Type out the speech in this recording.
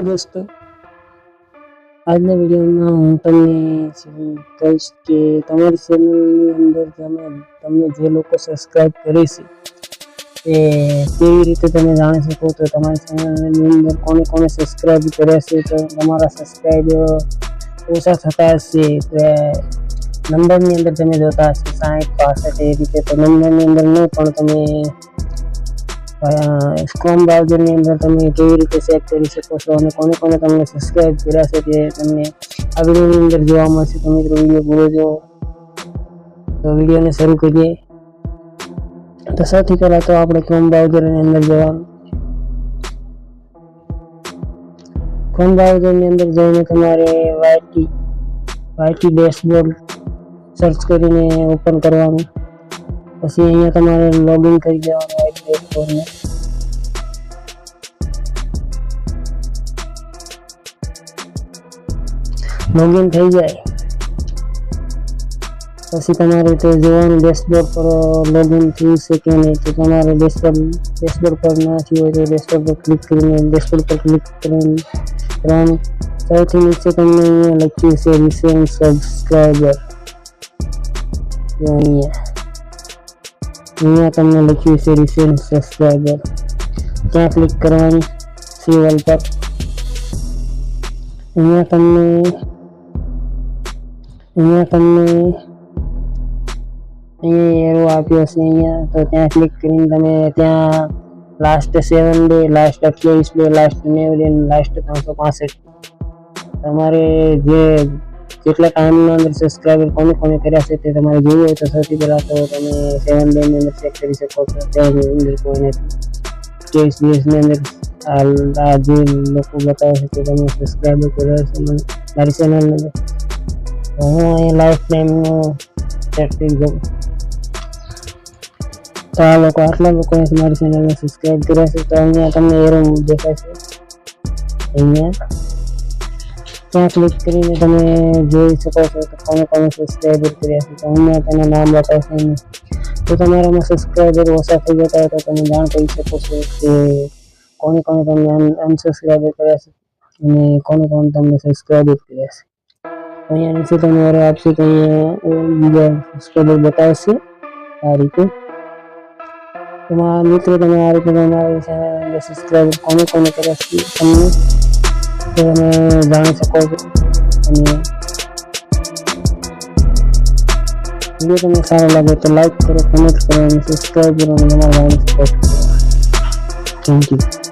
दोस्तों આજના વિડીયોમાં હું તમને કહીશ કે તમારી ચેનલની અંદર તમને જે લોકો સબસ્ક્રાઇબ કરે છે એ કેવી રીતે તમે જાણી શકો તો તમારી ચેનલની અંદર કોને સબસ્ક્રાઇબ કર્યા છે તો તમારા સબસ્ક્રાઇબ ઓછા થતા હશે નંબરની અંદર તમે જોતા હશો 60 65 એ રીતે તો નંબરની અંદર નહીં પણ તમે ક્રોમ બ્રાઉઝરની અંદર તમે કેવી રીતે ચેક કરી શકો છો અને કોને તમને સબસ્ક્રાઇબ કર્યા છે તે તમને આ વિડીયોની અંદર જોવા મળશે. તો મિત્રો વિડીયો પૂરો જો તો વિડીયોને શરૂ કરીએ. તો સૌથી પહેલાં તો આપણે ક્રોમ બ્રાઉઝરની અંદર જવાનું. ક્રોમ બ્રાઉઝરની અંદર જઈને તમારે વાયટી ડેશબોર્ડ સર્ચ કરીને ઓપન કરવાનું. પછી અહીંયા તમારે લોગિન કરી દેવાનું વાયટી ડેશબોર્ડને. લોગિન થઈ જાય પછી તમારે તે જોવાનું ડેશબોર્ડ પર લોગિન થયું છે કે નહીં. તો તમારે ડેશબોર્ડ પર નથી હોય તો ડેશબોર્ડ પર ક્લિક કરીને કરવાનું. સૌથી નીચે તમને અહીંયા લખ્યું છે રિસેન્ટ સબસ્ક્રાઇબર. અહીંયા તમને લખ્યું છે રિસેન્ટ સબસ્ક્રાઇબર. ત્યાં ક્લિક કરવાની સી ઓલ પર. અહીંયા તમને એરો આપ્યો છે અહીંયા તો ત્યાં ક્લિક કરીને તમે ત્યાં last 7 day, last 28 day, last 90 day, last 365 તમારે જેટલા ટાઈમની અંદર સબસ્ક્રાઇબર કોને કર્યા છે તે તમારે જોવું હોય તો સૌથી પહેલાં તો તમે 7 ડેની અંદર ચેક કરી શકો છો. તેની અંદર કોઈ નથી. 23 દિવસની અંદર આ જે લોકો બતાવે છે કે તમે સબસ્ક્રાઇબર કર્યા છે મારી ચેનલની અંદર. હું અહીં લાઈફ ટાઈમનું ચેક કરી દઉં તો આટલા લોકોએ મારી ચેનલને સબસ્ક્રાઇબ કર્યા છે. તો અહીંયા તમને એરો દેખાય છે. અહીંયા ત્યાં ક્લિક કરીને તમે જોઈ શકો છો કે કોને સબસ્ક્રાઇબર કર્યા છે. તો અહીંયા તમે નામ બતાવશે. તો તમારામાં સબસ્ક્રાઇબર ઓછા થઈ જતા હોય તો તમે જાણ કરી શકો છો કે કોને તમને અનસબસ્ક્રાઇબર કર્યા છે અને કોને તમને સબસ્ક્રાઇબર કર્યા છે. અહીંયા નીચે તમારે આપશે કે અહીંયા બીજા સબસ્ક્રાઇબર બતાવશે આ રીતે. મિત્રો તમે આ રીતે તમારી ચેનલ સબસ્ક્રાઇબર કોને કર્યા છે તમે જાણી શકો છો. અને વિડીયો તમને સારો લાગે તો લાઈક કરો, કમેન્ટ કરો અને સબસ્ક્રાઇબ કરો અને તમારા સપોર્ટ કરો. Thank you.